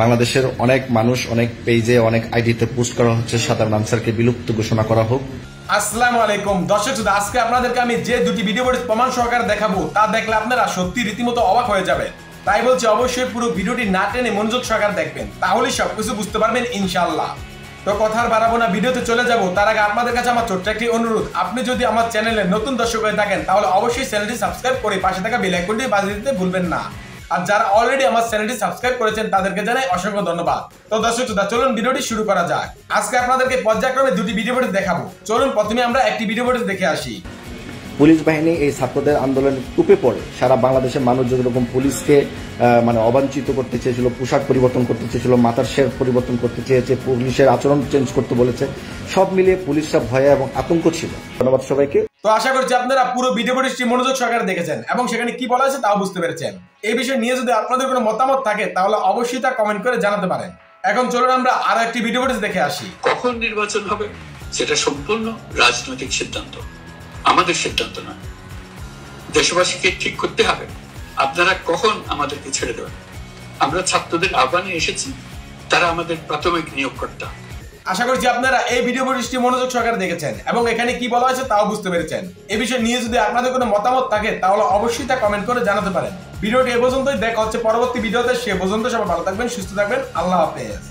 বাংলাদেশের অনেক মানুষ অনেক পেজে অনেক আইডিতে পোস্ট করা হচ্ছে সাধারণ আনসারকে বিলুপ্ত ঘোষণা করা হোক। আসসালামু আলাইকুম দর্শক, আজকে আপনাদেরকে আমি যে দুটি ভিডিও প্রমাণ সহকারে দেখাবো তা দেখলে আপনারা সত্যি রীতিমতো অবাক হয়ে যাবেন। তাই বলছি অবশ্যই পুরো ভিডিওটি না টেনে মনোযোগ সহকারে দেখবেন, তাহলেই সবকিছু বুঝতে পারবেন ইনশাআল্লাহ। তো কথা আর বাড়াবো না, ভিডিওতে চলে যাব। তার আগে আপনাদের কাছে আমার ছোট্ট একটি অনুরোধ, আপনি যদি আমার চ্যানেলে নতুন দর্শক হয়ে থাকেন তাহলে অবশ্যই চ্যানেলটি সাবস্ক্রাইব করে পাশে থাকা বেল আইকনটি বাজিয়ে দিতে ভুলবেন না। আর যারা অলরেডি আমার চ্যানেলটি সাবস্ক্রাইব করেছেন তাদেরকে জানাই অসংখ্য ধন্যবাদ। তো দর্শক চলুন ভিডিওটি শুরু করা যাক। আজকে আপনাদেরকে পর্যায়ক্রমে দুটি ভিডিও ফুটেজ দেখাবো। চলুন প্রথমে আমরা একটি ভিডিও ফুটেজ দেখে আসি। পুলিশ বাহিনী এই ছাত্রদের আন্দোলনে টুপে পড়ে সারা বাংলাদেশের মানুষ যেরকম পুলিশকে অবাঞ্ছিত করতে চেয়েছিল, পোশাক পরিবর্তন করতে চেয়েছিল, মাথার শের পরিবর্তন করতে চেয়েছে, পুলিশের আচরণ চেঞ্জ করতে বলেছে, সব মিলিয়ে পুলিশরা ভয়ে এবং আতঙ্ক ছিল। ধন্যবাদ সবাইকে। তো আশা করছি আপনারা পুরো ভিডিও ফুটেজটি মনোযোগ সহকারে দেখেছেন এবং সেখানে কি বলা আছে তাও বুঝতে পেরেছেন। এই বিষয় নিয়ে যদি আপনাদের কোনো মতামত থাকে তাহলে অবশ্যই তা কমেন্ট করে জানাতে পারেন। এখন চলুন আমরা আরো একটি ভিডিও ফুটেজ দেখে আসি। কখন নির্বাচন হবে সেটা সম্পূর্ণ রাজনৈতিক সিদ্ধান্ত, আমাদের সিদ্ধান্ত নয়। দেশবাসীকে ঠিক করতে হবে আপনারা কখন আমাদেরকে ছেড়ে দেবেন। আমরা ছাত্রদের আহ্বানে এসেছি, তারা আমাদের প্রাথমিক নিয়োগকর্তা। আশা করছি আপনারা এই ভিডিও ফুটেজটি মনোযোগ সহকারে দেখেছেন এবং এখানে কি বলা হয়েছে তাও বুঝতে পেরেছেন। এই বিষয় নিয়ে যদি আপনাদের কোনো মতামত থাকে তাহলে অবশ্যই তা কমেন্ট করে জানাতে পারেন। ভিডিওটি এ পর্যন্তই, দেখা হচ্ছে পরবর্তী ভিডিওতে। সে পর্যন্ত সবাই ভালো থাকবেন, সুস্থ থাকবেন। আল্লাহ হাফেজ।